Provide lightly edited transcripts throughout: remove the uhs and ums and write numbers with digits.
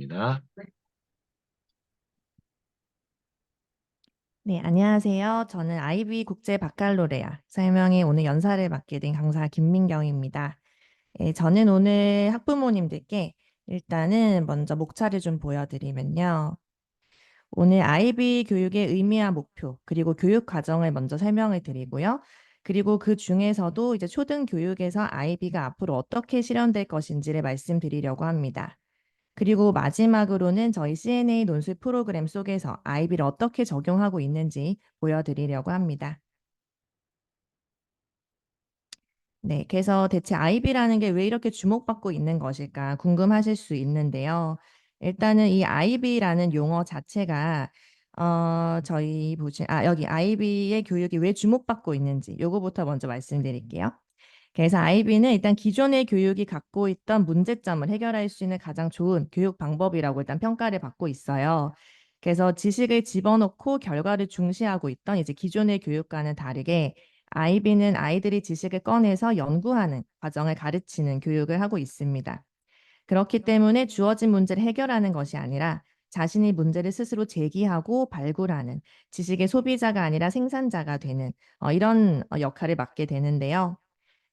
부탁드립니다. 네, 안녕하세요. 저는 IB 국제 바칼로레아 설명회 오늘 연사를 맡게 된 강사 김민경입니다. 저는 오늘 학부모님들께 일단은 먼저 목차를 좀 보여드리면요. 오늘 IB 교육의 의미와 목표, 그리고 교육 과정을 먼저 설명을 드리고요. 그리고 그 중에서도 이제 초등 교육에서 IB가 앞으로 어떻게 실현될 것인지를 말씀드리려고 합니다. 그리고 마지막으로는 저희 CNA 논술 프로그램 속에서 IB를 어떻게 적용하고 있는지 보여드리려고 합니다. 네, 그래서 대체 IB라는 게 왜 이렇게 주목받고 있는 것일까 궁금하실 수 있는데요. 일단은 이 IB라는 용어 자체가 여기 IB의 교육이 왜 주목받고 있는지 요거부터 먼저 말씀드릴게요. 그래서 IB는 일단 기존의 교육이 갖고 있던 문제점을 해결할 수 있는 가장 좋은 교육 방법이라고 일단 평가를 받고 있어요. 그래서 지식을 집어넣고 결과를 중시하고 있던 이제 기존의 교육과는 다르게 IB는 아이들이 지식을 꺼내서 연구하는 과정을 가르치는 교육을 하고 있습니다. 그렇기 때문에 주어진 문제를 해결하는 것이 아니라 자신이 문제를 스스로 제기하고 발굴하는 지식의 소비자가 아니라 생산자가 되는 이런 역할을 맡게 되는데요.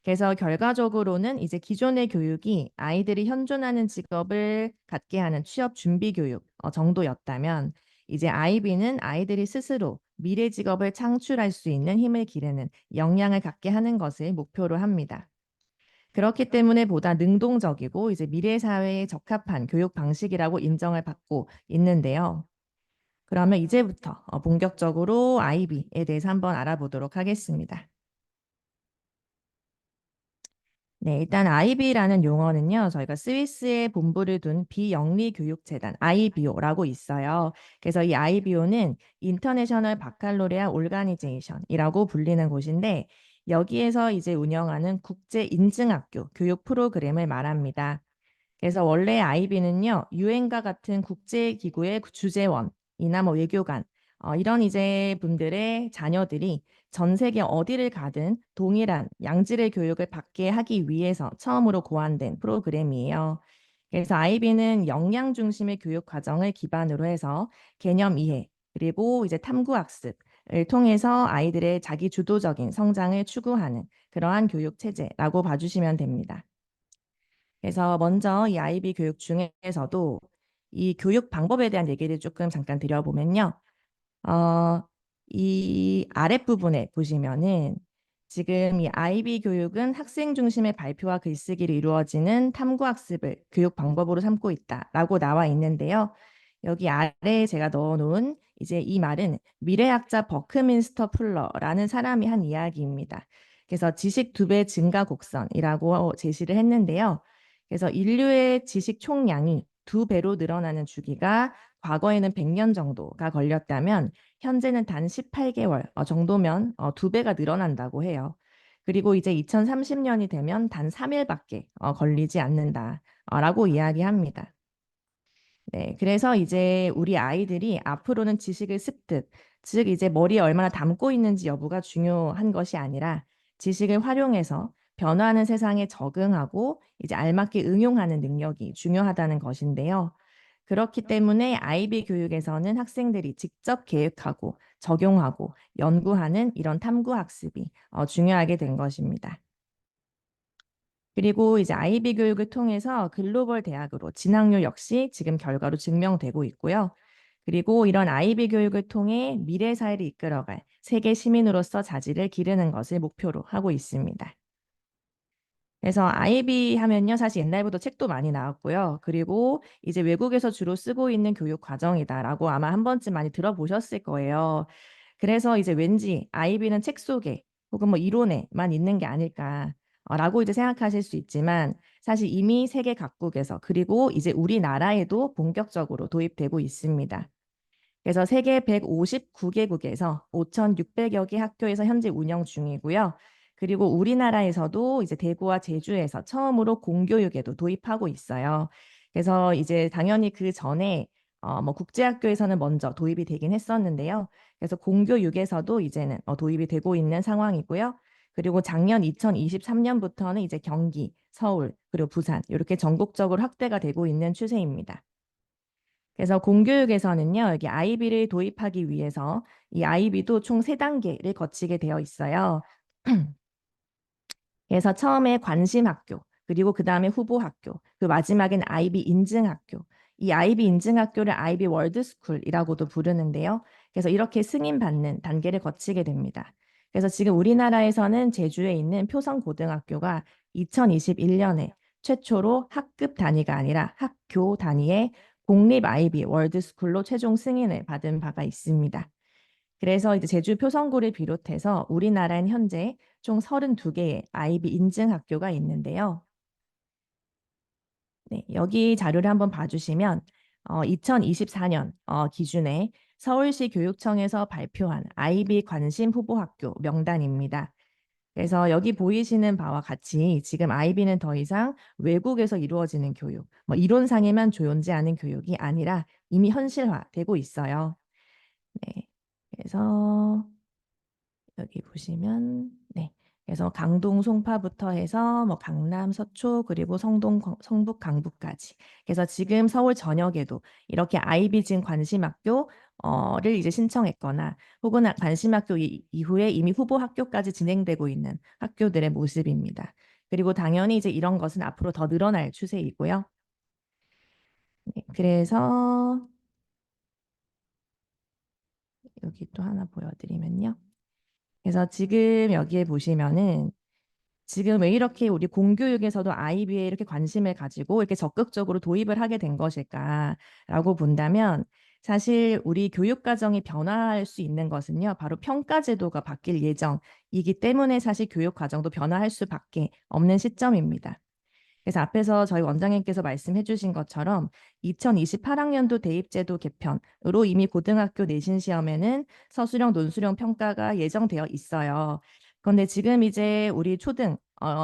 그래서 결과적으로는 이제 기존의 교육이 아이들이 현존하는 직업을 갖게 하는 취업 준비 교육 정도였다면 이제 IB는 아이들이 스스로 미래 직업을 창출할 수 있는 힘을 기르는 역량을 갖게 하는 것을 목표로 합니다. 그렇기 때문에 보다 능동적이고 이제 미래 사회에 적합한 교육 방식이라고 인정을 받고 있는데요. 그러면 이제부터 본격적으로 IB에 대해서 한번 알아보도록 하겠습니다. 네, 일단 IB라는 용어는요, 저희가 스위스에 본부를 둔 비영리 교육재단 IBO라고 있어요. 그래서 이 IBO는 인터내셔널 바칼로레아 올가니제이션이라고 불리는 곳인데 여기에서 이제 운영하는 국제 인증학교 교육 프로그램을 말합니다. 그래서 원래 IB는요, 유엔과 같은 국제기구의 주재원이나 뭐 외교관, 이런 이제 분들의 자녀들이 전 세계 어디를 가든 동일한 양질의 교육을 받게 하기 위해서 처음으로 고안된 프로그램이에요. 그래서 IB는 역량 중심의 교육 과정을 기반으로 해서 개념 이해, 그리고 이제 탐구 학습을 통해서 아이들의 자기 주도적인 성장을 추구하는 그러한 교육 체제라고 봐주시면 됩니다. 그래서 먼저 이 IB 교육 중에서도 이 교육 방법에 대한 얘기를 조금 잠깐 드려보면요. 어, 이 아랫부분에 보시면은 지금 이 IB 교육은 학생 중심의 발표와 글쓰기를 이루어지는 탐구학습을 교육 방법으로 삼고 있다라고 나와 있는데요. 여기 아래에 제가 넣어놓은 이제 이 말은 미래학자 버크민스터 풀러라는 사람이 한 이야기입니다. 그래서 지식 2배 증가 곡선이라고 제시를 했는데요. 그래서 인류의 지식 총량이 2배로 늘어나는 주기가 과거에는 100년 정도가 걸렸다면 현재는 단 18개월 정도면 2배가 늘어난다고 해요. 그리고 이제 2030년이 되면 단 3일밖에 걸리지 않는다라고 이야기합니다. 네, 그래서 이제 우리 아이들이 앞으로는 지식을 습득, 즉 이제 머리에 얼마나 담고 있는지 여부가 중요한 것이 아니라 지식을 활용해서 변화하는 세상에 적응하고 이제 알맞게 응용하는 능력이 중요하다는 것인데요. 그렇기 때문에 IB 교육에서는 학생들이 직접 계획하고 적용하고 연구하는 이런 탐구 학습이 중요하게 된 것입니다. 그리고 이제 IB 교육을 통해서 글로벌 대학으로 진학률 역시 지금 결과로 증명되고 있고요. 그리고 이런 IB 교육을 통해 미래 사회를 이끌어갈 세계 시민으로서 자질을 기르는 것을 목표로 하고 있습니다. 그래서 IB 하면요, 사실 옛날부터 책도 많이 나왔고요. 그리고 이제 외국에서 주로 쓰고 있는 교육 과정이다라고 아마 한 번쯤 많이 들어보셨을 거예요. 그래서 이제 왠지 IB는 책 속에 혹은 뭐 이론에만 있는 게 아닐까라고 이제 생각하실 수 있지만 사실 이미 세계 각국에서 그리고 이제 우리나라에도 본격적으로 도입되고 있습니다. 그래서 세계 159개국에서 5,600여 개 학교에서 현재 운영 중이고요. 그리고 우리나라에서도 이제 대구와 제주에서 처음으로 공교육에도 도입하고 있어요. 그래서 이제 당연히 그 전에 뭐 국제학교에서는 먼저 도입이 되긴 했었는데요. 그래서 공교육에서도 이제는 도입이 되고 있는 상황이고요. 그리고 작년 2023년부터는 이제 경기, 서울, 그리고 부산 이렇게 전국적으로 확대가 되고 있는 추세입니다. 그래서 공교육에서는요, 여기 아이비를 도입하기 위해서 이 아이비도 총 세단계를 거치게 되어 있어요. 그래서 처음에 관심 학교, 그리고 그 다음에 후보 학교, 그 마지막엔 아이비 인증 학교. 이 아이비 인증 학교를 아이비 월드스쿨이라고도 부르는데요. 그래서 이렇게 승인받는 단계를 거치게 됩니다. 그래서 지금 우리나라에서는 제주에 있는 표성고등학교가 2021년에 최초로 학급 단위가 아니라 학교 단위의 공립 아이비 월드스쿨로 최종 승인을 받은 바가 있습니다. 그래서 이제 제주 표성고를 비롯해서 우리나라엔 현재 총 32개의 아이비 인증 학교가 있는데요. 네, 여기 자료를 한번 봐주시면 2024년 기준에 서울시 교육청에서 발표한 아이비 관심 후보 학교 명단입니다. 그래서 여기 보이시는 바와 같이 지금 아이비는 더 이상 외국에서 이루어지는 교육, 뭐 이론상에만 존재하는 교육이 아니라 이미 현실화되고 있어요. 네, 그래서 여기 보시면 네. 그래서 강동 송파부터 해서 뭐 강남 서초 그리고 성북 강북까지. 그래서 지금 서울 전역에도 이렇게 아이비진 관심학교를 이제 신청했거나 혹은 관심학교 이후에 이미 후보 학교까지 진행되고 있는 학교들의 모습입니다. 그리고 당연히 이제 이런 것은 앞으로 더 늘어날 추세이고요. 네, 그래서 여기 또 하나 보여드리면요. 그래서 지금 여기에 보시면은 지금 왜 이렇게 우리 공교육에서도 아이비에 이렇게 관심을 가지고 이렇게 적극적으로 도입을 하게 된 것일까라고 본다면 사실 우리 교육 과정이 변화할 수 있는 것은요, 바로 평가 제도가 바뀔 예정이기 때문에 사실 교육 과정도 변화할 수밖에 없는 시점입니다. 그래서 앞에서 저희 원장님께서 말씀해 주신 것처럼 2028학년도 대입제도 개편으로 이미 고등학교 내신 시험에는 서술형, 논술형 평가가 예정되어 있어요. 그런데 지금 이제 우리 초등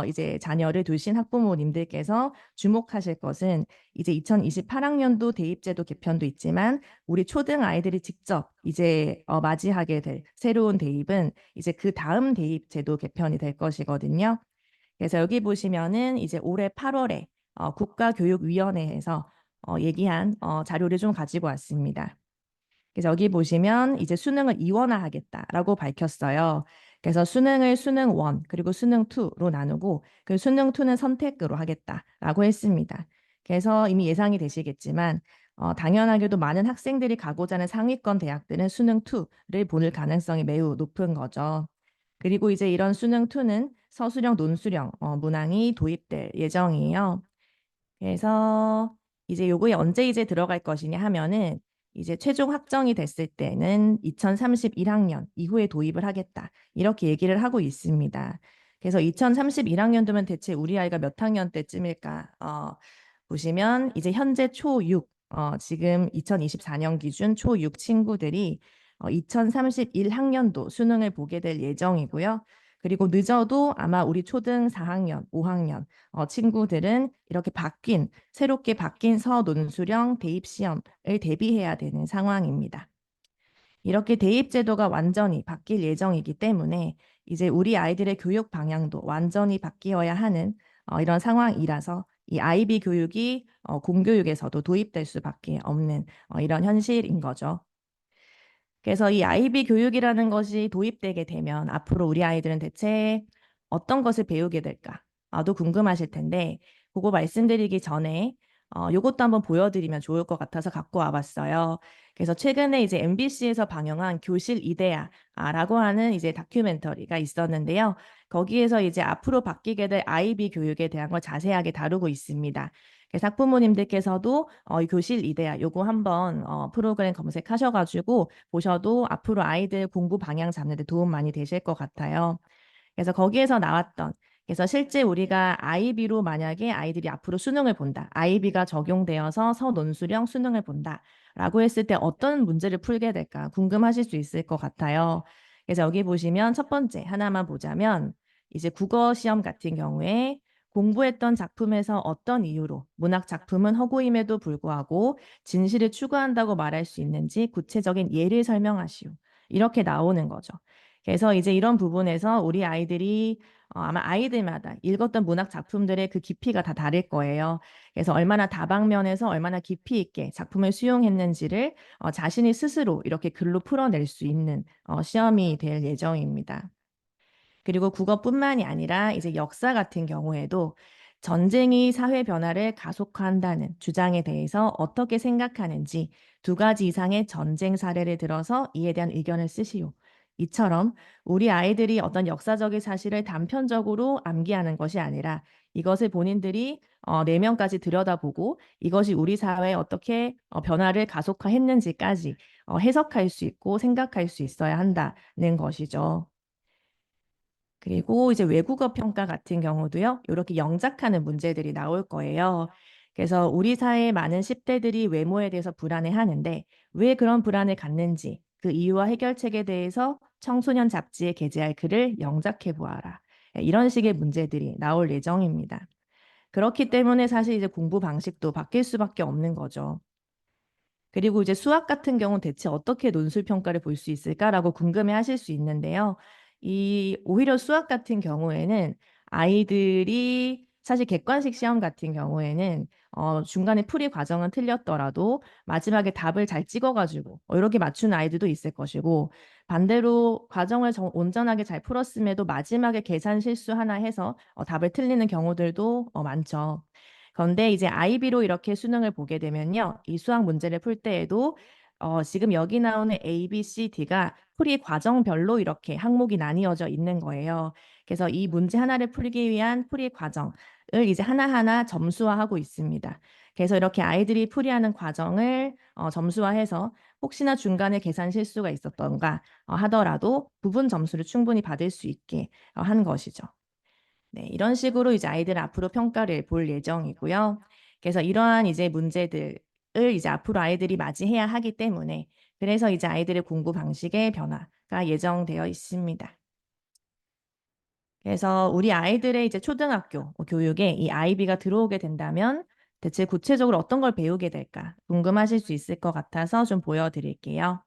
이제 자녀를 두신 학부모님들께서 주목하실 것은 이제 2028학년도 대입제도 개편도 있지만 우리 초등 아이들이 직접 이제 맞이하게 될 새로운 대입은 이제 그 다음 대입제도 개편이 될 것이거든요. 그래서 여기 보시면은 이제 올해 8월에 국가교육위원회에서 얘기한 자료를 좀 가지고 왔습니다. 그래서 여기 보시면 이제 수능을 이원화하겠다라고 밝혔어요. 그래서 수능을 수능 1 그리고 수능 2로 나누고 그 수능 2는 선택으로 하겠다라고 했습니다. 그래서 이미 예상이 되시겠지만 당연하게도 많은 학생들이 가고자 하는 상위권 대학들은 수능 2를 보낼 가능성이 매우 높은 거죠. 그리고 이제 이런 수능 2는 서술형, 논술형 문항이 도입될 예정이에요. 그래서 이제 요거에 언제 이제 들어갈 것이냐 하면은 이제 최종 확정이 됐을 때는 2031학년 이후에 도입을 하겠다. 이렇게 얘기를 하고 있습니다. 그래서 2031학년도면 대체 우리 아이가 몇 학년 때쯤일까? 보시면 이제 현재 초6, 지금 2024년 기준 초6 친구들이 2031학년도 수능을 보게 될 예정이고요. 그리고 늦어도 아마 우리 초등 4학년, 5학년 친구들은 이렇게 새롭게 바뀐 서논술형 대입시험을 대비해야 되는 상황입니다. 이렇게 대입 제도가 완전히 바뀔 예정이기 때문에 이제 우리 아이들의 교육 방향도 완전히 바뀌어야 하는 이런 상황이라서 이 아이비 교육이 공교육에서도 도입될 수밖에 없는 이런 현실인 거죠. 그래서 이 아이비 교육이라는 것이 도입되게 되면 앞으로 우리 아이들은 대체 어떤 것을 배우게 될까도 궁금하실 텐데 그거 말씀드리기 전에 요것도 한번 보여드리면 좋을 것 같아서 갖고 와봤어요. 그래서 최근에 이제 MBC에서 방영한 교실 이데아라고 하는 이제 다큐멘터리가 있었는데요. 거기에서 이제 앞으로 바뀌게 될 아이비 교육에 대한 걸 자세하게 다루고 있습니다. 그래서 학부모님들께서도 이 교실 이데아 요거 한번 프로그램 검색하셔가지고 보셔도 앞으로 아이들 공부 방향 잡는 데 도움 많이 되실 것 같아요. 그래서 거기에서 나왔던 그래서 실제 우리가 아이비로 만약에 아이들이 앞으로 수능을 본다. 아이비가 적용되어서 서논술형 수능을 본다라고 했을 때 어떤 문제를 풀게 될까 궁금하실 수 있을 것 같아요. 그래서 여기 보시면 첫 번째 하나만 보자면 이제 국어 시험 같은 경우에 공부했던 작품에서 어떤 이유로 문학 작품은 허구임에도 불구하고 진실을 추구한다고 말할 수 있는지 구체적인 예를 설명하시오. 이렇게 나오는 거죠. 그래서 이제 이런 부분에서 우리 아이들이 아마 아이들마다 읽었던 문학 작품들의 그 깊이가 다 다를 거예요. 그래서 얼마나 다방면에서 얼마나 깊이 있게 작품을 수용했는지를 자신이 스스로 이렇게 글로 풀어낼 수 있는 시험이 될 예정입니다. 그리고 국어뿐만이 아니라 이제 역사 같은 경우에도 전쟁이 사회 변화를 가속화한다는 주장에 대해서 어떻게 생각하는지 두 가지 이상의 전쟁 사례를 들어서 이에 대한 의견을 쓰시오. 이처럼 우리 아이들이 어떤 역사적인 사실을 단편적으로 암기하는 것이 아니라 이것을 본인들이 내면까지 들여다보고 이것이 우리 사회에 어떻게 변화를 가속화했는지까지 해석할 수 있고 생각할 수 있어야 한다는 것이죠. 그리고 이제 외국어 평가 같은 경우도요, 이렇게 영작하는 문제들이 나올 거예요. 그래서 우리 사회의 많은 10대들이 외모에 대해서 불안해하는데 왜 그런 불안을 갖는지 그 이유와 해결책에 대해서 청소년 잡지에 게재할 글을 영작해 보아라. 이런 식의 문제들이 나올 예정입니다. 그렇기 때문에 사실 이제 공부 방식도 바뀔 수밖에 없는 거죠. 그리고 이제 수학 같은 경우는 대체 어떻게 논술 평가를 볼 수 있을까라고 궁금해 하실 수 있는데요. 오히려 수학 같은 경우에는 아이들이 사실 객관식 시험 같은 경우에는 중간에 풀이 과정은 틀렸더라도 마지막에 답을 잘 찍어가지고 이렇게 맞추는 아이들도 있을 것이고 반대로 과정을 온전하게 잘 풀었음에도 마지막에 계산 실수 하나 해서 답을 틀리는 경우들도 많죠. 그런데 이제 아이비로 이렇게 수능을 보게 되면요. 이 수학 문제를 풀 때에도 지금 여기 나오는 A, B, C, D가 풀이 과정별로 이렇게 항목이 나뉘어져 있는 거예요. 그래서 이 문제 하나를 풀기 위한 풀이 과정을 이제 하나하나 점수화하고 있습니다. 그래서 이렇게 아이들이 풀이하는 과정을 점수화해서 혹시나 중간에 계산 실수가 있었던가 하더라도 부분 점수를 충분히 받을 수 있게 한 것이죠. 네, 이런 식으로 이제 아이들 앞으로 평가를 볼 예정이고요. 그래서 이러한 이제 문제들을 이제 앞으로 아이들이 맞이해야 하기 때문에 그래서 이제 아이들의 공부 방식의 변화가 예정되어 있습니다. 그래서 우리 아이들의 이제 초등학교 교육에 이 아이비가 들어오게 된다면 대체 구체적으로 어떤 걸 배우게 될까 궁금하실 수 있을 것 같아서 좀 보여드릴게요.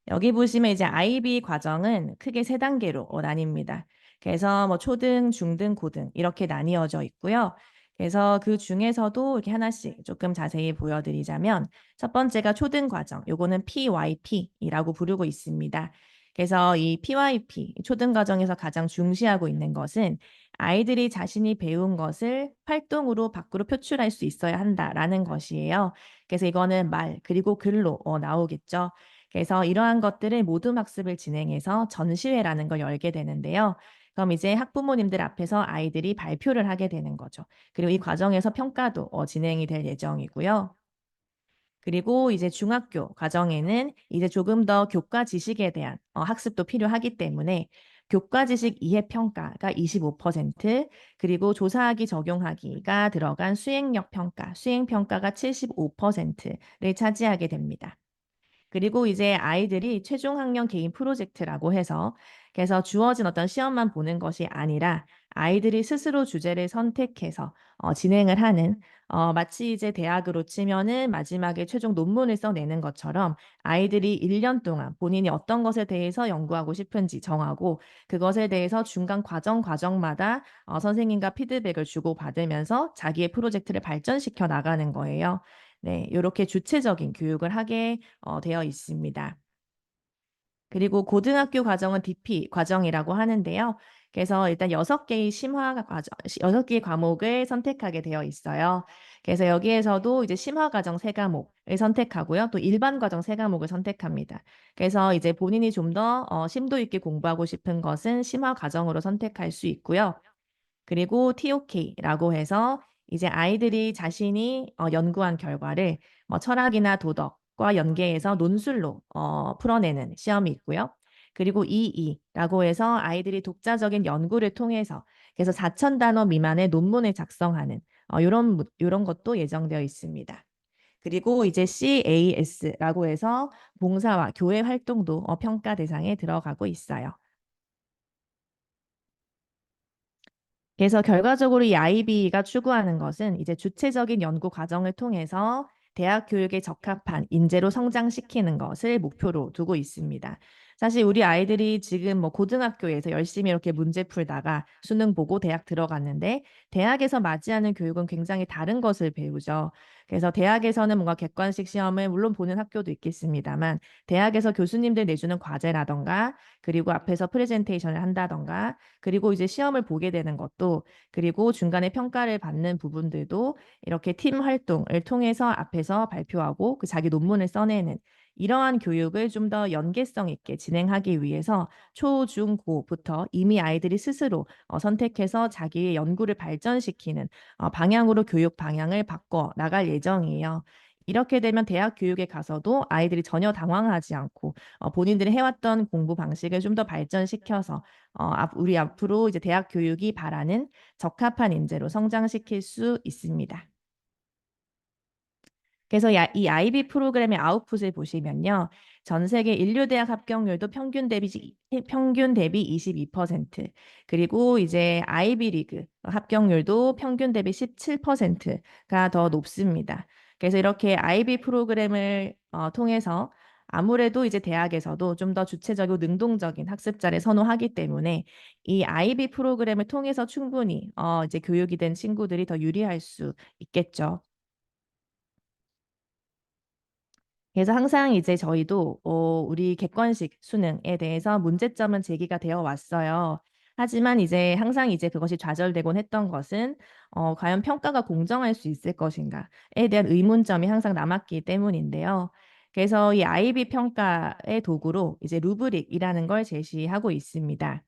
여기 보시면 이제 IB 과정은 크게 세 단계로 나뉩니다. 그래서 뭐 초등, 중등, 고등 이렇게 나뉘어져 있고요. 그래서 그 중에서도 이렇게 하나씩 조금 자세히 보여드리자면 첫 번째가 초등 과정, 요거는 PYP이라고 부르고 있습니다. 그래서 이 PYP, 초등 과정에서 가장 중시하고 있는 것은 아이들이 자신이 배운 것을 활동으로 밖으로 표출할 수 있어야 한다라는 것이에요. 그래서 이거는 말, 그리고 글로 나오겠죠. 그래서 이러한 것들을 모둠 학습을 진행해서 전시회라는 걸 열게 되는데요. 그럼 이제 학부모님들 앞에서 아이들이 발표를 하게 되는 거죠. 그리고 이 과정에서 평가도 진행이 될 예정이고요. 그리고 이제 중학교 과정에는 이제 조금 더 교과 지식에 대한 학습도 필요하기 때문에 교과 지식 이해 평가가 25%, 그리고 조사하기 적용하기가 들어간 수행력 평가, 수행 평가가 75%를 차지하게 됩니다. 그리고 이제 아이들이 최종 학년 개인 프로젝트라고 해서 그래서 주어진 어떤 시험만 보는 것이 아니라 아이들이 스스로 주제를 선택해서 진행을 하는 마치 이제 대학으로 치면은 마지막에 최종 논문을 써내는 것처럼 아이들이 1년 동안 본인이 어떤 것에 대해서 연구하고 싶은지 정하고 그것에 대해서 중간 과정마다 선생님과 피드백을 주고받으면서 자기의 프로젝트를 발전시켜 나가는 거예요. 네, 이렇게 주체적인 교육을 하게 되어 있습니다. 그리고 고등학교 과정은 DP 과정이라고 하는데요. 그래서 일단 6개의 심화 과정, 6개의 과목을 선택하게 되어 있어요. 그래서 여기에서도 이제 심화 과정 3과목을 선택하고요. 또 일반 과정 3과목을 선택합니다. 그래서 이제 본인이 좀 더 심도 있게 공부하고 싶은 것은 심화 과정으로 선택할 수 있고요. 그리고 TOK라고 해서 이제 아이들이 자신이 연구한 결과를 철학이나 도덕과 연계해서 논술로 풀어내는 시험이 있고요. 그리고 EE라고 해서 아이들이 독자적인 연구를 통해서 그래서 4천 단어 미만의 논문을 작성하는 이런 것도 예정되어 있습니다. 그리고 이제 CAS라고 해서 봉사와 교회 활동도 평가 대상에 들어가고 있어요. 그래서 결과적으로 이 IB가 추구하는 것은 이제 주체적인 연구 과정을 통해서 대학 교육에 적합한 인재로 성장시키는 것을 목표로 두고 있습니다. 사실 우리 아이들이 지금 뭐 고등학교에서 열심히 이렇게 문제 풀다가 수능 보고 대학 들어갔는데 대학에서 맞이하는 교육은 굉장히 다른 것을 배우죠. 그래서 대학에서는 뭔가 객관식 시험을 물론 보는 학교도 있겠습니다만 대학에서 교수님들 내주는 과제라던가 그리고 앞에서 프레젠테이션을 한다던가 그리고 이제 시험을 보게 되는 것도 그리고 중간에 평가를 받는 부분들도 이렇게 팀 활동을 통해서 앞에서 발표하고 그 자기 논문을 써내는 이러한 교육을 좀 더 연계성 있게 진행하기 위해서 초, 중, 고부터 이미 아이들이 스스로 선택해서 자기의 연구를 발전시키는 방향으로 교육 방향을 바꿔 나갈 예정이에요. 이렇게 되면 대학 교육에 가서도 아이들이 전혀 당황하지 않고 본인들이 해왔던 공부 방식을 좀 더 발전시켜서 우리 앞으로 이제 대학 교육이 바라는 적합한 인재로 성장시킬 수 있습니다. 그래서 이 IB 프로그램의 아웃풋을 보시면요. 전 세계 인류대학 합격률도 평균 대비 22%, 그리고 이제 IB 리그 합격률도 평균 대비 17%가 더 높습니다. 그래서 이렇게 IB 프로그램을 통해서 아무래도 이제 대학에서도 좀 더 주체적이고 능동적인 학습자를 선호하기 때문에 이 IB 프로그램을 통해서 충분히 이제 교육이 된 친구들이 더 유리할 수 있겠죠. 그래서 항상 이제 저희도 우리 객관식 수능에 대해서 문제점은 제기가 되어 왔어요. 하지만 이제 항상 이제 그것이 좌절되곤 했던 것은 과연 평가가 공정할 수 있을 것인가에 대한 의문점이 항상 남았기 때문인데요. 그래서 이 IB 평가의 도구로 이제 루브릭이라는 걸 제시하고 있습니다.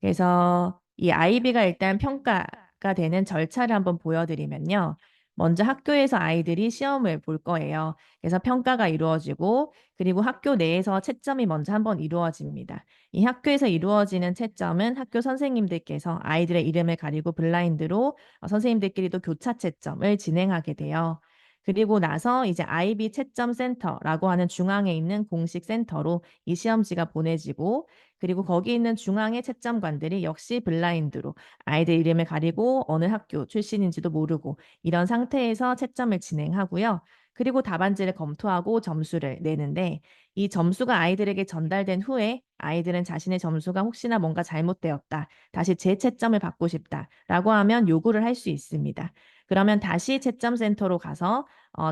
그래서 이 아이비가 일단 평가가 되는 절차를 한번 보여드리면요. 먼저 학교에서 아이들이 시험을 볼 거예요. 그래서 평가가 이루어지고 그리고 학교 내에서 채점이 먼저 한번 이루어집니다. 이 학교에서 이루어지는 채점은 학교 선생님들께서 아이들의 이름을 가리고 블라인드로 선생님들끼리도 교차 채점을 진행하게 돼요. 그리고 나서 이제 아이비 채점 센터라고 하는 중앙에 있는 공식 센터로 이 시험지가 보내지고 그리고 거기 있는 중앙의 채점관들이 역시 블라인드로 아이들 이름을 가리고 어느 학교 출신인지도 모르고 이런 상태에서 채점을 진행하고요. 그리고 답안지를 검토하고 점수를 내는데 이 점수가 아이들에게 전달된 후에 아이들은 자신의 점수가 혹시나 뭔가 잘못되었다, 다시 재채점을 받고 싶다라고 하면 요구를 할 수 있습니다. 그러면 다시 채점센터로 가서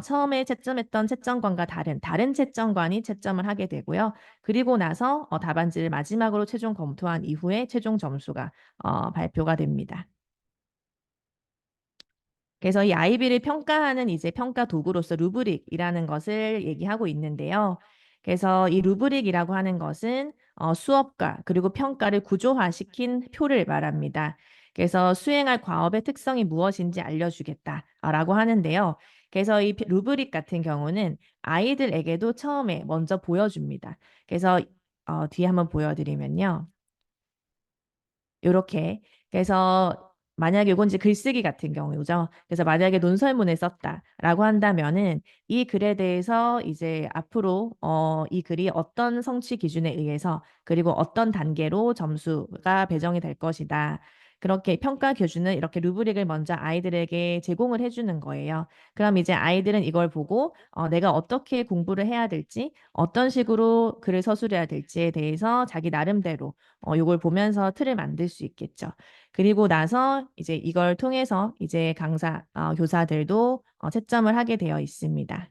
처음에 채점했던 채점관과 다른 채점관이 채점을 하게 되고요. 그리고 나서 답안지를 마지막으로 최종 검토한 이후에 최종 점수가 발표가 됩니다. 그래서 이 아이비를 평가하는 이제 평가 도구로서 루브릭이라는 것을 얘기하고 있는데요. 그래서 이 루브릭이라고 하는 것은 수업과 그리고 평가를 구조화시킨 표를 말합니다. 그래서 수행할 과업의 특성이 무엇인지 알려주겠다라고 하는데요. 그래서 이 루브릭 같은 경우는 아이들에게도 처음에 먼저 보여줍니다. 그래서 뒤에 한번 보여드리면요. 요렇게. 그래서 만약에 요건 이제 글쓰기 같은 경우죠. 그래서 만약에 논설문을 썼다라고 한다면은 이 글에 대해서 이제 앞으로 이 글이 어떤 성취 기준에 의해서 그리고 어떤 단계로 점수가 배정이 될 것이다. 그렇게 평가 교준은 이렇게 루브릭을 먼저 아이들에게 제공을 해주는 거예요. 그럼 이제 아이들은 이걸 보고 내가 어떻게 공부를 해야 될지, 어떤 식으로 글을 서술해야 될지에 대해서 자기 나름대로 요걸 보면서 틀을 만들 수 있겠죠. 그리고 나서 이제 이걸 통해서 이제 교사들도 채점을 하게 되어 있습니다.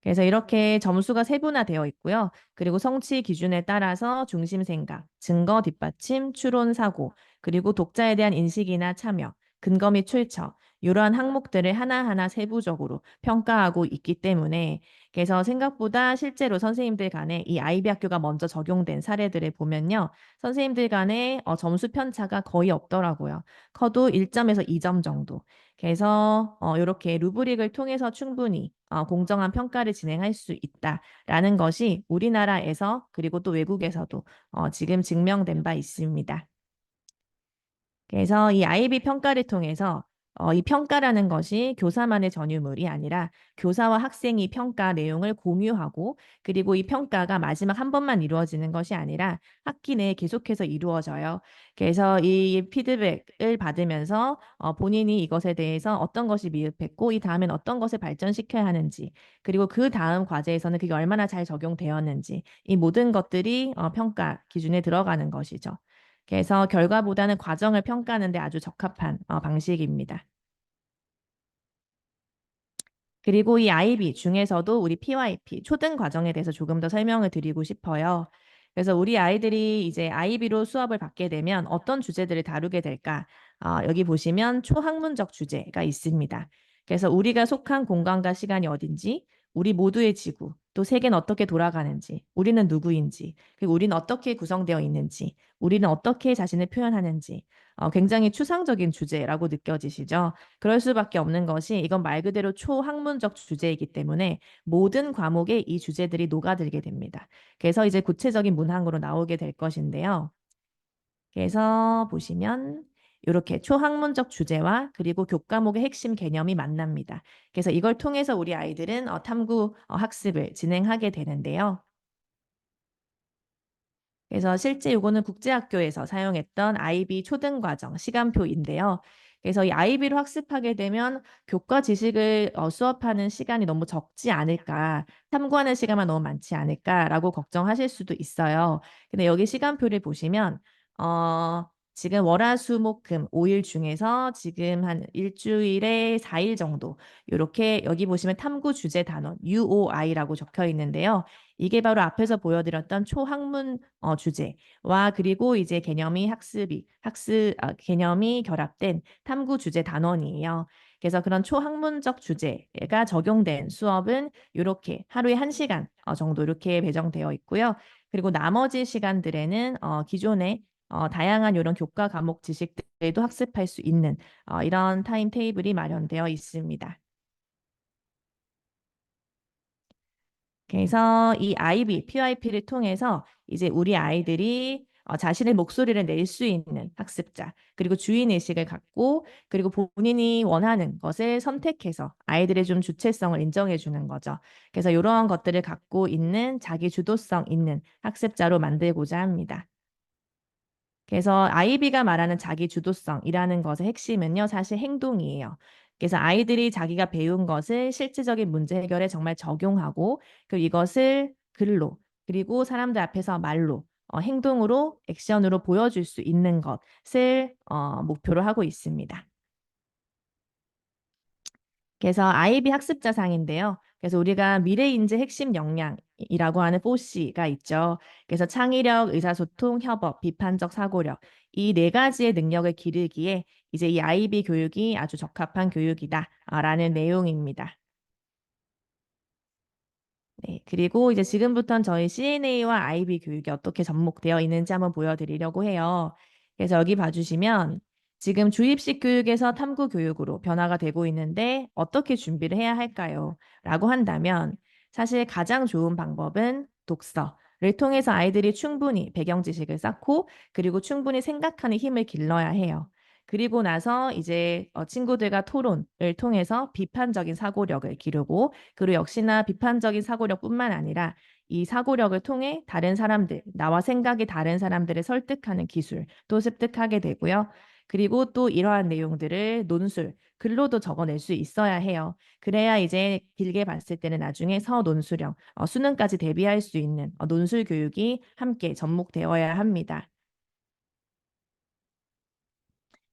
그래서 이렇게 점수가 세분화되어 있고요. 그리고 성취 기준에 따라서 중심 생각, 증거 뒷받침, 추론 사고, 그리고 독자에 대한 인식이나 참여, 근거 및 출처, 이러한 항목들을 하나하나 세부적으로 평가하고 있기 때문에 그래서 생각보다 실제로 선생님들 간에 이 아이비 학교가 먼저 적용된 사례들을 보면요. 선생님들 간에 점수 편차가 거의 없더라고요. 커도 1점에서 2점 정도. 그래서 이렇게 루브릭을 통해서 충분히 공정한 평가를 진행할 수 있다라는 것이 우리나라에서 그리고 또 외국에서도 지금 증명된 바 있습니다. 그래서 이 아이비 평가를 통해서 이 평가라는 것이 교사만의 전유물이 아니라 교사와 학생이 평가 내용을 공유하고 그리고 이 평가가 마지막 한 번만 이루어지는 것이 아니라 학기 내에 계속해서 이루어져요. 그래서 이 피드백을 받으면서 본인이 이것에 대해서 어떤 것이 미흡했고 이 다음엔 어떤 것을 발전시켜야 하는지 그리고 그 다음 과제에서는 그게 얼마나 잘 적용되었는지 이 모든 것들이 평가 기준에 들어가는 것이죠. 그래서 결과보다는 과정을 평가하는 데 아주 적합한 방식입니다. 그리고 이 IB 중에서도 우리 PYP, 초등 과정에 대해서 조금 더 설명을 드리고 싶어요. 그래서 우리 아이들이 이제 IB로 수업을 받게 되면 어떤 주제들을 다루게 될까? 여기 보시면 초학문적 주제가 있습니다. 그래서 우리가 속한 공간과 시간이 어딘지, 우리 모두의 지구, 또 세계는 어떻게 돌아가는지, 우리는 누구인지, 그리고 우리는 어떻게 구성되어 있는지, 우리는 어떻게 자신을 표현하는지, 굉장히 추상적인 주제라고 느껴지시죠? 그럴 수밖에 없는 것이 이건 말 그대로 초학문적 주제이기 때문에 모든 과목에 이 주제들이 녹아들게 됩니다. 그래서 이제 구체적인 문항으로 나오게 될 것인데요. 그래서 보시면 이렇게 초학문적 주제와 그리고 교과목의 핵심 개념이 만납니다. 그래서 이걸 통해서 우리 아이들은 탐구 학습을 진행하게 되는데요. 그래서 실제 이거는 국제학교에서 사용했던 IB 초등과정 시간표인데요. 그래서 이 IB로 학습하게 되면 교과 지식을 수업하는 시간이 너무 적지 않을까, 탐구하는 시간만 너무 많지 않을까라고 걱정하실 수도 있어요. 근데 여기 시간표를 보시면 지금 월화수목금 5일 중에서 지금 한 일주일에 4일 정도 이렇게 여기 보시면 탐구 주제 단원 UOI라고 적혀 있는데요. 이게 바로 앞에서 보여드렸던 초학문 주제와 그리고 이제 개념이 결합된 탐구 주제 단원이에요. 그래서 그런 초학문적 주제가 적용된 수업은 이렇게 하루에 1시간 정도 이렇게 배정되어 있고요. 그리고 나머지 시간들에는 기존에 다양한 이런 교과 과목 지식들도 학습할 수 있는 이런 타임 테이블이 마련되어 있습니다. 그래서 이 IB, PYP를 통해서 이제 우리 아이들이 자신의 목소리를 낼 수 있는 학습자, 그리고 주인의식을 갖고, 그리고 본인이 원하는 것을 선택해서 아이들의 좀 주체성을 인정해 주는 거죠. 그래서 이러한 것들을 갖고 있는 자기 주도성 있는 학습자로 만들고자 합니다. 그래서 아이비가 말하는 자기 주도성이라는 것의 핵심은요, 사실 행동이에요. 그래서 아이들이 자기가 배운 것을 실질적인 문제 해결에 정말 적용하고, 그리고 이것을 글로, 그리고 사람들 앞에서 말로, 행동으로, 액션으로 보여줄 수 있는 것을 목표로 하고 있습니다. 그래서 아이비 학습자상인데요. 그래서 우리가 미래인재 핵심 역량이라고 하는 4C가 있죠. 그래서 창의력, 의사소통, 협업, 비판적 사고력 이 네 가지의 능력을 기르기에 이제 이 아이비 교육이 아주 적합한 교육이다라는 내용입니다. 네, 그리고 이제 지금부터는 저희 CNA와 IB 교육이 어떻게 접목되어 있는지 한번 보여드리려고 해요. 그래서 여기 봐주시면 지금 주입식 교육에서 탐구 교육으로 변화가 되고 있는데 어떻게 준비를 해야 할까요? 라고 한다면 사실 가장 좋은 방법은 독서를 통해서 아이들이 충분히 배경 지식을 쌓고 그리고 충분히 생각하는 힘을 길러야 해요. 그리고 나서 이제 친구들과 토론을 통해서 비판적인 사고력을 기르고 그리고 역시나 비판적인 사고력뿐만 아니라 이 사고력을 통해 다른 사람들, 나와 생각이 다른 사람들을 설득하는 기술도 습득하게 되고요. 그리고 또 이러한 내용들을 논술, 글로도 적어낼 수 있어야 해요. 그래야 이제 길게 봤을 때는 나중에 서논술형, 수능까지 대비할 수 있는 논술 교육이 함께 접목되어야 합니다.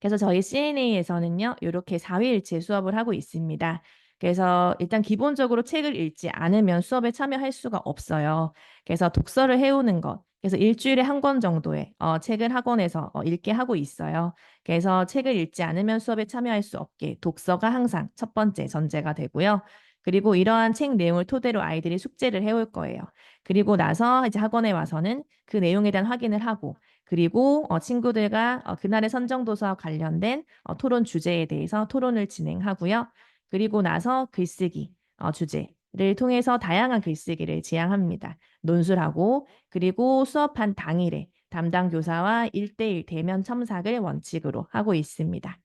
그래서 저희 CNA에서는요, 이렇게 4위일체 수업을 하고 있습니다. 그래서 일단 기본적으로 책을 읽지 않으면 수업에 참여할 수가 없어요. 그래서 독서를 해오는 것. 그래서 일주일에 한 권 정도의 책을 학원에서 읽게 하고 있어요. 그래서 책을 읽지 않으면 수업에 참여할 수 없게 독서가 항상 첫 번째 전제가 되고요. 그리고 이러한 책 내용을 토대로 아이들이 숙제를 해올 거예요. 그리고 나서 이제 학원에 와서는 그 내용에 대한 확인을 하고 그리고 친구들과 그날의 선정도서와 관련된 토론 주제에 대해서 토론을 진행하고요. 그리고 나서 글쓰기 주제를 통해서 다양한 글쓰기를 지향합니다. 논술하고 그리고 수업한 당일에 담당 교사와 1대1 대면 첨삭을 원칙으로 하고 있습니다.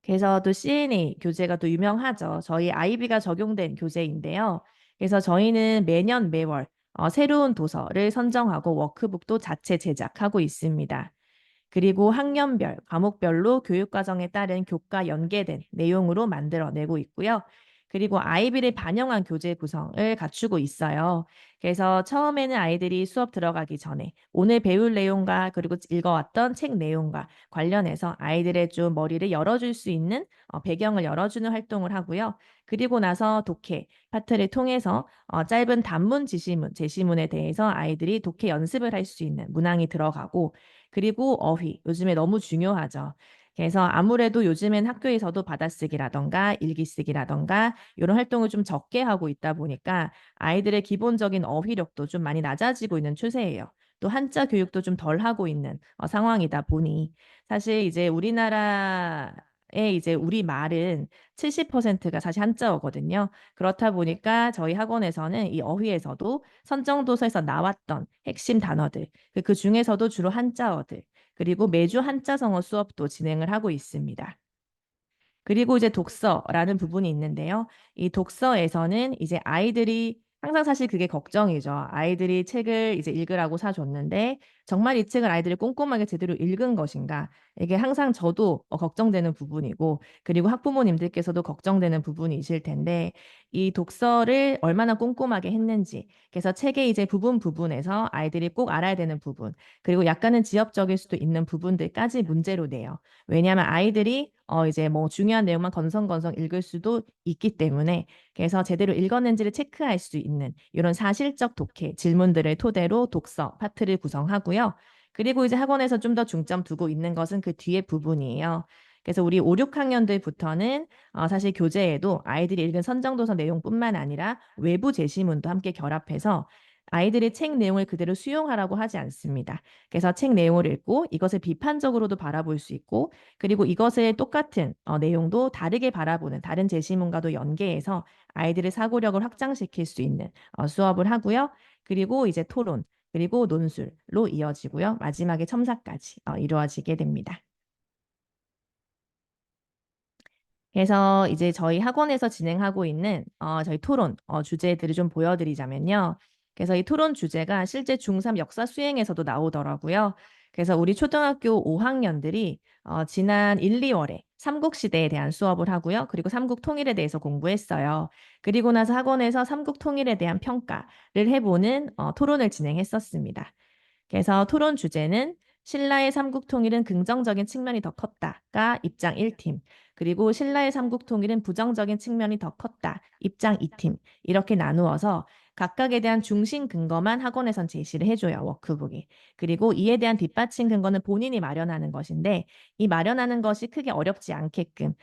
그래서 또 CNA 교재가 또 유명하죠. 저희 아이비가 적용된 교재인데요. 그래서 저희는 매년 매월 새로운 도서를 선정하고 워크북도 자체 제작하고 있습니다. 그리고 학년별, 과목별로 교육과정에 따른 교과 연계된 내용으로 만들어내고 있고요. 그리고 아이비를 반영한 교재 구성을 갖추고 있어요. 그래서 처음에는 아이들이 수업 들어가기 전에 오늘 배울 내용과 그리고 읽어왔던 책 내용과 관련해서 아이들의 좀 머리를 열어줄 수 있는 배경을 열어주는 활동을 하고요. 그리고 나서 독해 파트를 통해서 짧은 단문, 지시문, 제시문에 대해서 아이들이 독해 연습을 할 수 있는 문항이 들어가고 그리고 어휘, 요즘에 너무 중요하죠. 그래서 아무래도 요즘엔 학교에서도 받아쓰기라던가 일기쓰기라던가 이런 활동을 좀 적게 하고 있다 보니까 아이들의 기본적인 어휘력도 좀 많이 낮아지고 있는 추세예요. 또 한자 교육도 좀 덜 하고 있는 상황이다 보니 사실 이제 우리나라의 이제 우리 말은 70%가 사실 한자어거든요. 그렇다 보니까 저희 학원에서는 이 어휘에서도 선정도서에서 나왔던 핵심 단어들, 그 중에서도 주로 한자어들, 그리고 매주 한자성어 수업도 진행을 하고 있습니다. 그리고 이제 독서라는 부분이 있는데요. 이 독서에서는 이제 아이들이 항상 사실 그게 걱정이죠. 아이들이 책을 이제 읽으라고 사줬는데 정말 이 책을 아이들이 꼼꼼하게 제대로 읽은 것인가? 이게 항상 저도 걱정되는 부분이고 그리고 학부모님들께서도 걱정되는 부분이실 텐데 이 독서를 얼마나 꼼꼼하게 했는지 그래서 책의 이제 부분에서 아이들이 꼭 알아야 되는 부분 그리고 약간은 지엽적일 수도 있는 부분들까지 문제로 내요. 왜냐하면 아이들이 이제 뭐 중요한 내용만 건성건성 읽을 수도 있기 때문에 그래서 제대로 읽었는지를 체크할 수 있는 이런 사실적 독해 질문들을 토대로 독서 파트를 구성하고요. 그리고 이제 학원에서 좀 더 중점 두고 있는 것은 그 뒤에 부분이에요. 그래서 우리 5, 6학년들부터는 사실 교재에도 아이들이 읽은 선정도서 내용뿐만 아니라 외부 제시문도 함께 결합해서 아이들이 책 내용을 그대로 수용하라고 하지 않습니다. 그래서 책 내용을 읽고 이것을 비판적으로도 바라볼 수 있고 그리고 이것을 똑같은 내용도 다르게 바라보는 다른 제시문과도 연계해서 아이들의 사고력을 확장시킬 수 있는 수업을 하고요. 그리고 이제 토론, 그리고 논술로 이어지고요. 마지막에 첨삭까지 이루어지게 됩니다. 그래서 이제 저희 학원에서 진행하고 있는 저희 토론 주제들을 좀 보여드리자면요. 그래서 이 토론 주제가 실제 중3 역사 수행에서도 나오더라고요. 그래서 우리 초등학교 5학년들이 지난 1, 2월에 삼국시대에 대한 수업을 하고요. 그리고 삼국 통일에 대해서 공부했어요. 그리고 나서 학원에서 삼국 통일에 대한 평가를 해보는 토론을 진행했었습니다. 그래서 토론 주제는 신라의 삼국통일은 긍정적인 측면이 더 컸다가 입장 1팀, 그리고 신라의 삼국통일은 부정적인 측면이 더 컸다, 입장 2팀, 이렇게 나누어서 각각에 대한 중심 근거만 학원에선 제시를 해줘요, 워크북이. 그리고 이에 대한 뒷받침 근거는 본인이 마련하는 것인데, 이 마련하는 것이 크게 어렵지 않게끔,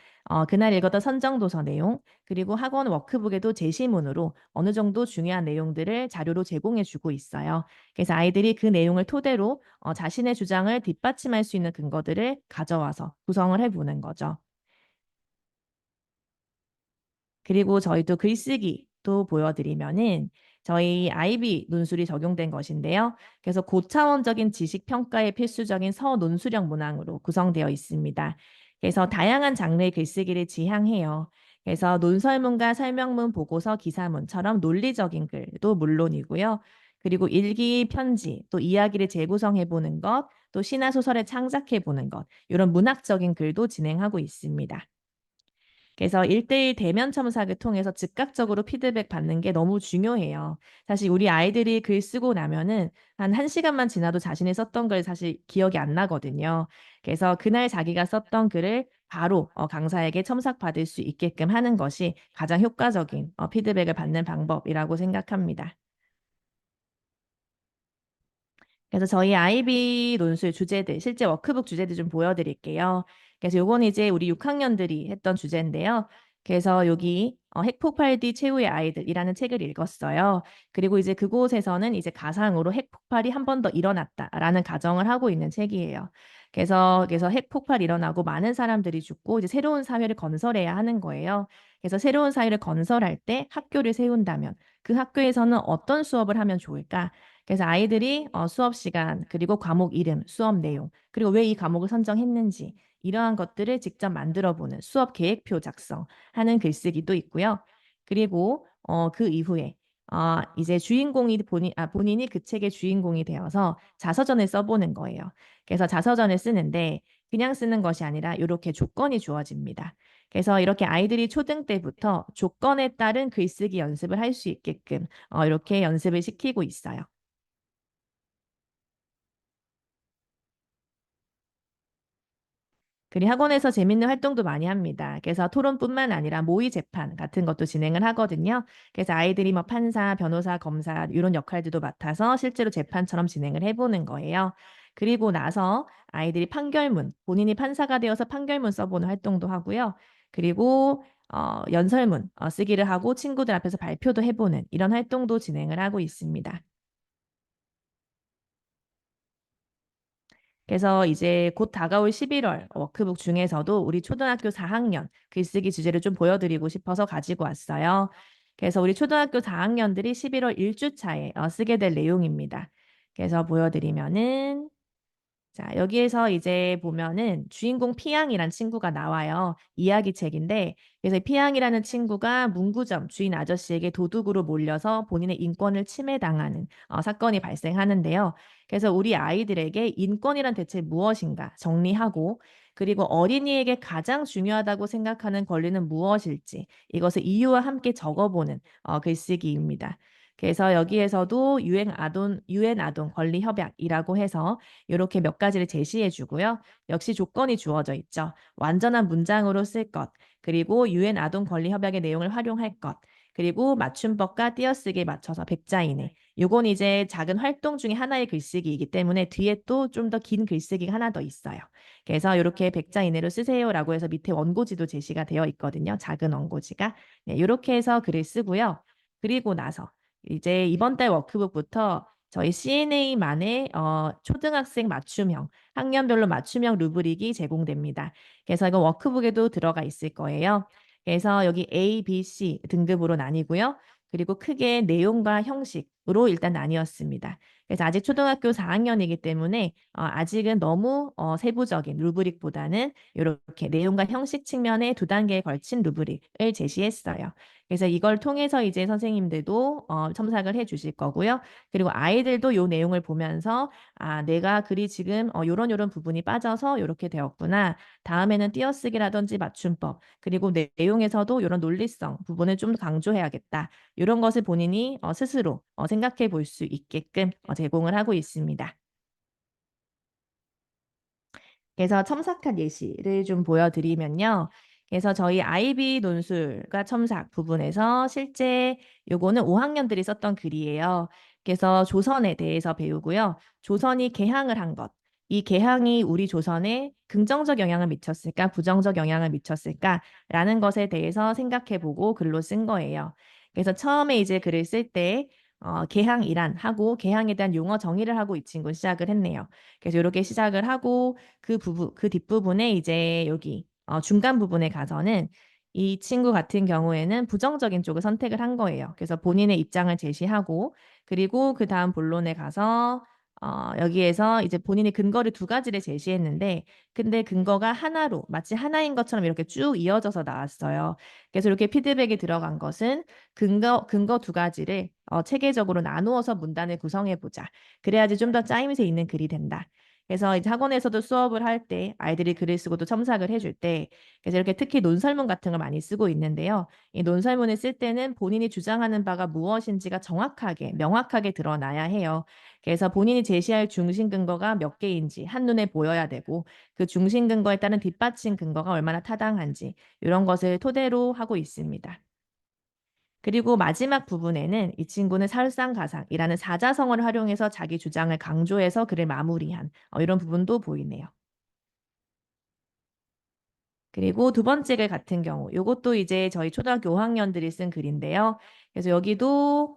그날 읽었던 선정도서 내용, 그리고 학원 워크북에도 제시문으로 어느 정도 중요한 내용들을 자료로 제공해주고 있어요. 그래서 아이들이 그 내용을 토대로 자신의 주장을 뒷받침할 수 있는 근거들을 가져와서 구성을 해보는 거죠. 그리고 저희도 글쓰기도 보여드리면은 저희 아이비 논술이 적용된 것인데요. 그래서 고차원적인 지식 평가에 필수적인 서논술형 문항으로 구성되어 있습니다. 그래서 다양한 장르의 글쓰기를 지향해요. 그래서 논설문과 설명문, 보고서, 기사문처럼 논리적인 글도 물론이고요. 그리고 일기, 편지, 또 이야기를 재구성해 보는 것, 또 신화 소설을 창작해 보는 것, 이런 문학적인 글도 진행하고 있습니다. 그래서 1대1 대면 첨삭을 통해서 즉각적으로 피드백 받는 게 너무 중요해요. 사실 우리 아이들이 글 쓰고 나면은 한 1시간만 지나도 자신이 썼던 글 사실 기억이 안 나거든요. 그래서 그날 자기가 썼던 글을 바로 강사에게 첨삭받을 수 있게끔 하는 것이 가장 효과적인 피드백을 받는 방법이라고 생각합니다. 그래서 저희 아이비 논술 주제들, 실제 워크북 주제들 좀 보여드릴게요. 그래서 요건 이제 우리 6학년들이 했던 주제인데요. 그래서 여기 핵폭발 뒤 최후의 아이들이라는 책을 읽었어요. 그리고 이제 그곳에서는 이제 가상으로 핵폭발이 한 번 더 일어났다라는 가정을 하고 있는 책이에요. 그래서 핵폭발이 일어나고 많은 사람들이 죽고 이제 새로운 사회를 건설해야 하는 거예요. 그래서 새로운 사회를 건설할 때 학교를 세운다면 그 학교에서는 어떤 수업을 하면 좋을까? 그래서 아이들이 수업 시간, 그리고 과목 이름, 수업 내용, 그리고 왜 이 과목을 선정했는지 이러한 것들을 직접 만들어 보는 수업 계획표 작성하는 글쓰기도 있고요. 그리고 그 이후에 이제 주인공이 본인이 그 책의 주인공이 되어서 자서전을 써보는 거예요. 그래서 자서전을 쓰는데 그냥 쓰는 것이 아니라 이렇게 조건이 주어집니다. 그래서 이렇게 아이들이 초등 때부터 조건에 따른 글쓰기 연습을 할 수 있게끔 이렇게 연습을 시키고 있어요. 그리고 학원에서 재밌는 활동도 많이 합니다. 그래서 토론뿐만 아니라 모의 재판 같은 것도 진행을 하거든요. 그래서 아이들이 뭐 판사, 변호사, 검사 이런 역할들도 맡아서 실제로 재판처럼 진행을 해보는 거예요. 그리고 나서 아이들이 판결문, 본인이 판사가 되어서 판결문 써보는 활동도 하고요. 그리고 연설문 쓰기를 하고 친구들 앞에서 발표도 해보는 이런 활동도 진행을 하고 있습니다. 그래서 이제 곧 다가올 11월 워크북 중에서도 우리 초등학교 4학년 글쓰기 주제를 좀 보여드리고 싶어서 가지고 왔어요. 그래서 우리 초등학교 4학년들이 11월 1주차에 쓰게 될 내용입니다. 그래서 보여드리면은 자, 여기에서 이제 보면은 주인공 피양이란 친구가 나와요. 이야기책인데, 그래서 피양이라는 친구가 문구점 주인 아저씨에게 도둑으로 몰려서 본인의 인권을 침해당하는 사건이 발생하는데요. 그래서 우리 아이들에게 인권이란 대체 무엇인가 정리하고, 그리고 어린이에게 가장 중요하다고 생각하는 권리는 무엇일지, 이것을 이유와 함께 적어보는 글쓰기입니다. 그래서 여기에서도 유엔 아동 권리 협약이라고 해서 이렇게 몇 가지를 제시해 주고요. 역시 조건이 주어져 있죠. 완전한 문장으로 쓸 것, 그리고 유엔 아동 권리 협약의 내용을 활용할 것, 그리고 맞춤법과 띄어쓰기에 맞춰서 100자 이내. 요건 이제 작은 활동 중에 하나의 글쓰기이기 때문에 뒤에 또 좀 더 긴 글쓰기가 하나 더 있어요. 그래서 이렇게 100자 이내로 쓰세요라고 해서 밑에 원고지도 제시가 되어 있거든요. 작은 원고지가. 네, 이렇게 해서 글을 쓰고요. 그리고 나서 이제 이번 달 워크북부터 저희 CNA만의 초등학생 맞춤형, 학년별로 맞춤형 루브릭이 제공됩니다. 그래서 이거 워크북에도 들어가 있을 거예요. 그래서 여기 A, B, C 등급으로 나뉘고요. 그리고 크게 내용과 형식으로 일단 나뉘었습니다. 그래서 아직 초등학교 4학년이기 때문에 아직은 너무 세부적인 루브릭보다는 이렇게 내용과 형식 측면에 두 단계에 걸친 루브릭을 제시했어요. 그래서 이걸 통해서 이제 선생님들도 첨삭을 해 주실 거고요. 그리고 아이들도 요 내용을 보면서 내가 글이 지금 요런 부분이 빠져서 이렇게 되었구나. 다음에는 띄어쓰기라든지 맞춤법, 그리고 내용에서도 이런 논리성 부분을 좀 강조해야겠다. 이런 것을 본인이 스스로 생각해 볼 수 있게끔 제공을 하고 있습니다. 그래서 첨삭한 예시를 좀 보여드리면요. 그래서 저희 아이비 논술과 첨삭 부분에서 실제 요거는 5학년들이 썼던 글이에요. 그래서 조선에 대해서 배우고요. 조선이 개항을 한 것. 이 개항이 우리 조선에 긍정적 영향을 미쳤을까, 부정적 영향을 미쳤을까라는 것에 대해서 생각해 보고 글로 쓴 거예요. 그래서 처음에 이제 글을 쓸 때 개항이란 하고 개항에 대한 용어 정의를 하고 이 친구 시작을 했네요. 그래서 이렇게 시작을 하고 그 뒷부분에 이제 여기 중간 부분에 가서는 이 친구 같은 경우에는 부정적인 쪽을 선택을 한 거예요. 그래서 본인의 입장을 제시하고 그리고 그 다음 본론에 가서 여기에서 이제 본인이 근거를 두 가지를 제시했는데 근데 근거가 하나로 마치 하나인 것처럼 이렇게 쭉 이어져서 나왔어요. 그래서 이렇게 피드백이 들어간 것은 근거 두 가지를 체계적으로 나누어서 문단을 구성해 보자. 그래야지 좀 더 짜임새 있는 글이 된다. 그래서 이제 학원에서도 수업을 할 때 아이들이 글을 쓰고도 첨삭을 해줄 때 그래서 이렇게 특히 논설문 같은 걸 많이 쓰고 있는데요. 이 논설문을 쓸 때는 본인이 주장하는 바가 무엇인지가 정확하게 명확하게 드러나야 해요. 그래서 본인이 제시할 중심 근거가 몇 개인지 한눈에 보여야 되고 그 중심 근거에 따른 뒷받침 근거가 얼마나 타당한지 이런 것을 토대로 하고 있습니다. 그리고 마지막 부분에는 이 친구는 설상가상이라는 사자성어를 활용해서 자기 주장을 강조해서 글을 마무리한 이런 부분도 보이네요. 그리고 두 번째 글 같은 경우, 요것도 이제 저희 초등학교 5학년들이 쓴 글인데요. 그래서 여기도,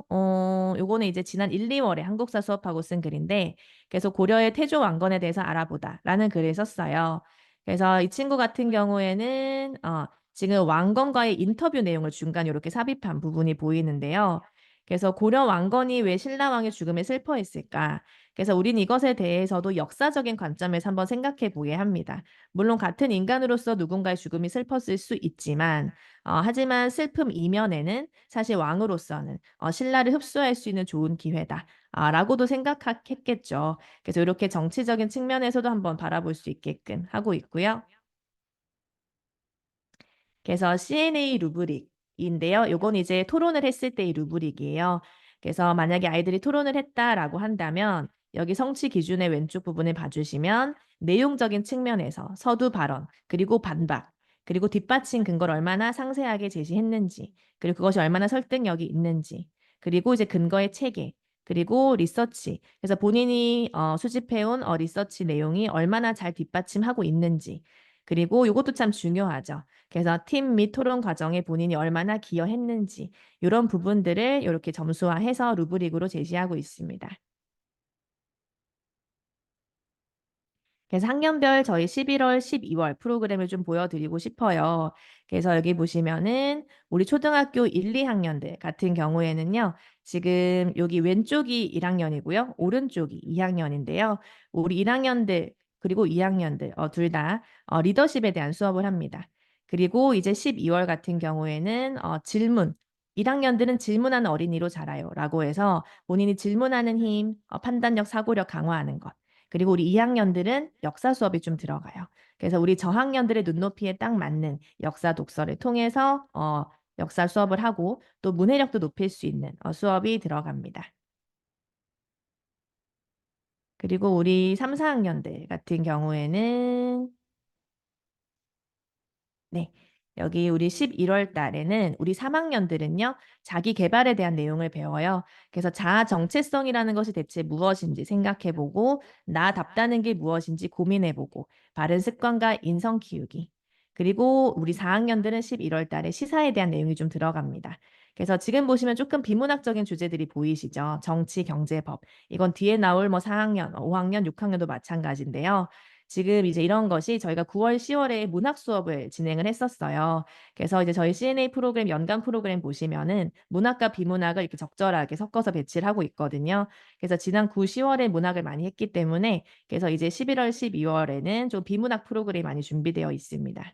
요거는 이제 지난 1, 2월에 한국사 수업하고 쓴 글인데, 그래서 고려의 태조 왕건에 대해서 알아보다라는 글을 썼어요. 그래서 이 친구 같은 경우에는, 지금 왕건과의 인터뷰 내용을 중간 이렇게 삽입한 부분이 보이는데요. 그래서 고려 왕건이 왜 신라왕의 죽음에 슬퍼했을까? 그래서 우린 이것에 대해서도 역사적인 관점에서 한번 생각해 보게 합니다. 물론 같은 인간으로서 누군가의 죽음이 슬펐을 수 있지만, 하지만 슬픔 이면에는 사실 왕으로서는 신라를 흡수할 수 있는 좋은 기회다. 라고도 생각했겠죠. 그래서 이렇게 정치적인 측면에서도 한번 바라볼 수 있게끔 하고 있고요. 그래서 CNA 루브릭인데요. 요건 이제 토론을 했을 때의 루브릭이에요. 그래서 만약에 아이들이 토론을 했다라고 한다면 여기 성취 기준의 왼쪽 부분을 봐주시면 내용적인 측면에서 서두 발언, 그리고 반박, 그리고 뒷받침 근거를 얼마나 상세하게 제시했는지, 그리고 그것이 얼마나 설득력이 있는지, 그리고 이제 근거의 체계, 그리고 리서치. 그래서 본인이 수집해온 리서치 내용이 얼마나 잘 뒷받침하고 있는지, 그리고 이것도 참 중요하죠. 그래서 팀 및 토론 과정에 본인이 얼마나 기여했는지 이런 부분들을 이렇게 점수화해서 루브릭으로 제시하고 있습니다. 그래서 학년별 저희 11월, 12월 프로그램을 좀 보여드리고 싶어요. 그래서 여기 보시면은 우리 초등학교 1, 2학년들 같은 경우에는요. 지금 여기 왼쪽이 1학년이고요. 오른쪽이 2학년인데요. 우리 1학년들 그리고 2학년들 둘 다 리더십에 대한 수업을 합니다. 그리고 이제 12월 같은 경우에는 질문 1학년들은 질문하는 어린이로 자라요라고 해서 본인이 질문하는 힘, 판단력, 사고력 강화하는 것. 그리고 우리 2학년들은 역사 수업이 좀 들어가요. 그래서 우리 저학년들의 눈높이에 딱 맞는 역사 독서를 통해서 역사 수업을 하고 또 문해력도 높일 수 있는 수업이 들어갑니다. 그리고 우리 3, 4학년들 같은 경우에는 네. 여기 우리 11월 달에는 우리 3학년들은요, 자기 개발에 대한 내용을 배워요. 그래서 자아 정체성이라는 것이 대체 무엇인지 생각해보고, 나답다는 게 무엇인지 고민해보고, 바른 습관과 인성 키우기. 그리고 우리 4학년들은 11월 달에 시사에 대한 내용이 좀 들어갑니다. 그래서 지금 보시면 조금 비문학적인 주제들이 보이시죠? 정치, 경제, 법. 이건 뒤에 나올 뭐 4학년, 5학년, 6학년도 마찬가지인데요. 지금 이제 이런 것이 저희가 9월, 10월에 문학 수업을 진행을 했었어요. 그래서 이제 저희 CNA 프로그램, 연간 프로그램 보시면은 문학과 비문학을 이렇게 적절하게 섞어서 배치를 하고 있거든요. 그래서 지난 9, 10월에 문학을 많이 했기 때문에 그래서 이제 11월, 12월에는 좀 비문학 프로그램이 많이 준비되어 있습니다.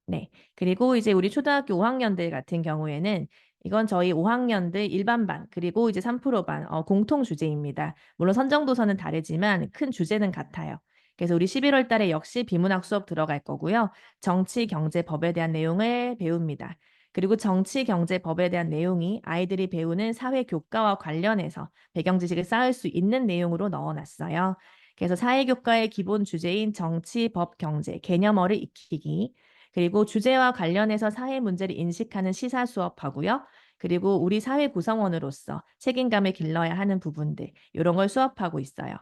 네. 그리고 이제 우리 초등학교 5학년들 같은 경우에는 이건 저희 5학년들 일반반 그리고 이제 3%반 공통 주제입니다. 물론 선정도서는 다르지만 큰 주제는 같아요. 그래서 우리 11월 달에 역시 비문학 수업 들어갈 거고요. 정치, 경제, 법에 대한 내용을 배웁니다. 그리고 정치, 경제, 법에 대한 내용이 아이들이 배우는 사회 교과와 관련해서 배경 지식을 쌓을 수 있는 내용으로 넣어놨어요. 그래서 사회교과의 기본 주제인 정치, 법, 경제, 개념어를 익히기, 그리고 주제와 관련해서 사회 문제를 인식하는 시사 수업하고요. 그리고 우리 사회 구성원으로서 책임감을 길러야 하는 부분들, 이런 걸 수업하고 있어요.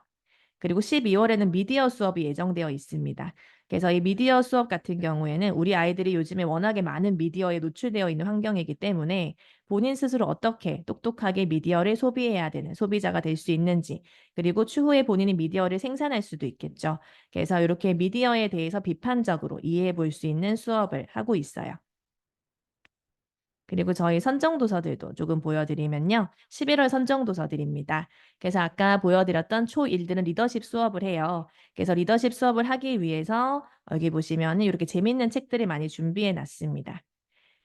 그리고 12월에는 미디어 수업이 예정되어 있습니다. 그래서 이 미디어 수업 같은 경우에는 우리 아이들이 요즘에 워낙에 많은 미디어에 노출되어 있는 환경이기 때문에 본인 스스로 어떻게 똑똑하게 미디어를 소비해야 되는 소비자가 될 수 있는지, 그리고 추후에 본인이 미디어를 생산할 수도 있겠죠. 그래서 이렇게 미디어에 대해서 비판적으로 이해해 볼 수 있는 수업을 하고 있어요. 그리고 저희 선정도서들도 조금 보여드리면요. 11월 선정도서들입니다. 그래서 아까 보여드렸던 초1들은 리더십 수업을 해요. 그래서 리더십 수업을 하기 위해서 여기 보시면 이렇게 재밌는 책들을 많이 준비해 놨습니다.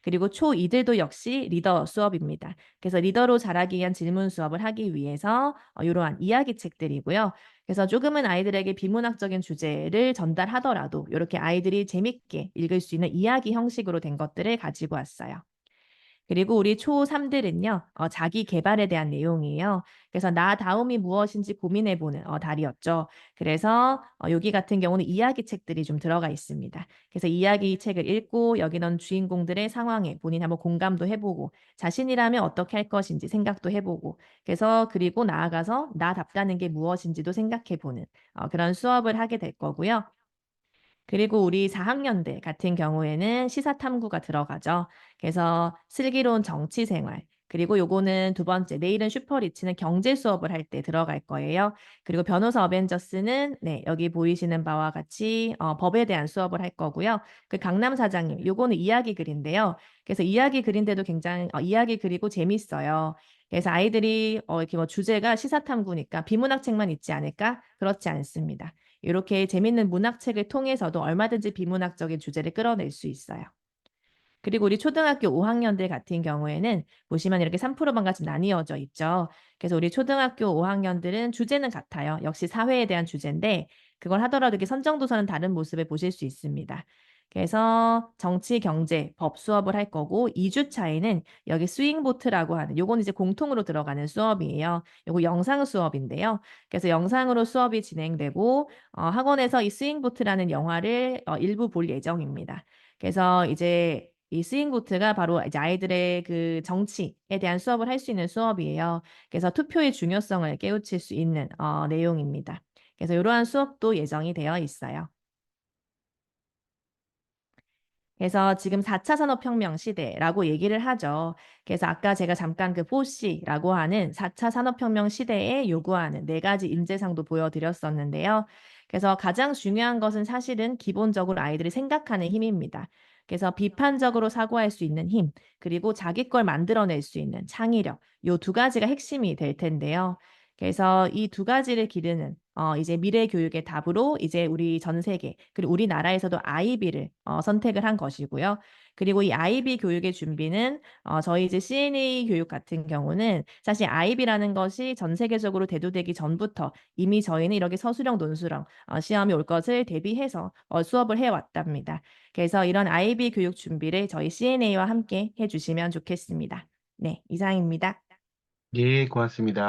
그리고 초2들도 역시 리더 수업입니다. 그래서 리더로 자라기 위한 질문 수업을 하기 위해서 이러한 이야기 책들이고요. 그래서 조금은 아이들에게 비문학적인 주제를 전달하더라도 이렇게 아이들이 재밌게 읽을 수 있는 이야기 형식으로 된 것들을 가지고 왔어요. 그리고 우리 초3들은요, 자기 개발에 대한 내용이에요. 그래서 나다움이 무엇인지 고민해보는 달이었죠. 그래서 여기 같은 경우는 이야기 책들이 좀 들어가 있습니다. 그래서 이야기 책을 읽고 여기 넣은 주인공들의 상황에 본인 한번 공감도 해보고 자신이라면 어떻게 할 것인지 생각도 해보고 그래서 그리고 나아가서 나답다는 게 무엇인지도 생각해보는 그런 수업을 하게 될 거고요. 그리고 우리 4학년들 같은 경우에는 시사탐구가 들어가죠. 그래서 슬기로운 정치 생활, 그리고 요거는 두 번째, 내일은 슈퍼리치는 경제 수업을 할 때 들어갈 거예요. 그리고 변호사 어벤져스는 네, 여기 보이시는 바와 같이 법에 대한 수업을 할 거고요. 그 강남 사장님, 요거는 이야기 글인데요. 그래서 이야기 글인데도 굉장히 이야기 글이고 재밌어요. 그래서 아이들이 이렇게 뭐 주제가 시사탐구니까 비문학 책만 있지 않을까? 그렇지 않습니다. 이렇게 재밌는 문학책을 통해서도 얼마든지 비문학적인 주제를 끌어낼 수 있어요. 그리고 우리 초등학교 5학년들 같은 경우에는 보시면 이렇게 3%반 같이 나뉘어져 있죠. 그래서 우리 초등학교 5학년들은 주제는 같아요. 역시 사회에 대한 주제인데 그걸 하더라도 이렇게 선정도서는 다른 모습을 보실 수 있습니다. 그래서 정치, 경제, 법 수업을 할 거고 2주 차에는 여기 스윙보트라고 하는 요건 이제 공통으로 들어가는 수업이에요. 요거 영상 수업인데요. 그래서 영상으로 수업이 진행되고 학원에서 이 스윙보트라는 영화를 일부 볼 예정입니다. 그래서 이제 이 스윙보트가 바로 이제 아이들의 그 정치에 대한 수업을 할 수 있는 수업이에요. 그래서 투표의 중요성을 깨우칠 수 있는 내용입니다. 그래서 이러한 수업도 예정이 되어 있어요. 그래서 지금 4차 산업혁명 시대라고 얘기를 하죠. 그래서 아까 제가 잠깐 그 4C라고 하는 4차 산업혁명 시대에 요구하는 네 가지 인재상도 보여드렸었는데요. 그래서 가장 중요한 것은 사실은 기본적으로 아이들이 생각하는 힘입니다. 그래서 비판적으로 사고할 수 있는 힘, 그리고 자기 걸 만들어낼 수 있는 창의력, 요 두 가지가 핵심이 될 텐데요. 그래서 이 두 가지를 기르는 이제 미래 교육의 답으로 이제 우리 전 세계 그리고 우리나라에서도 아이비를 선택을 한 것이고요. 그리고 이 아이비 교육의 준비는 저희 이제 CNA 교육 같은 경우는 사실 아이비라는 것이 전 세계적으로 대두되기 전부터 이미 저희는 이렇게 서술형 논술형 시험이 올 것을 대비해서 수업을 해왔답니다. 그래서 이런 아이비 교육 준비를 저희 CNA와 함께 해주시면 좋겠습니다. 네, 이상입니다. 예, 고맙습니다.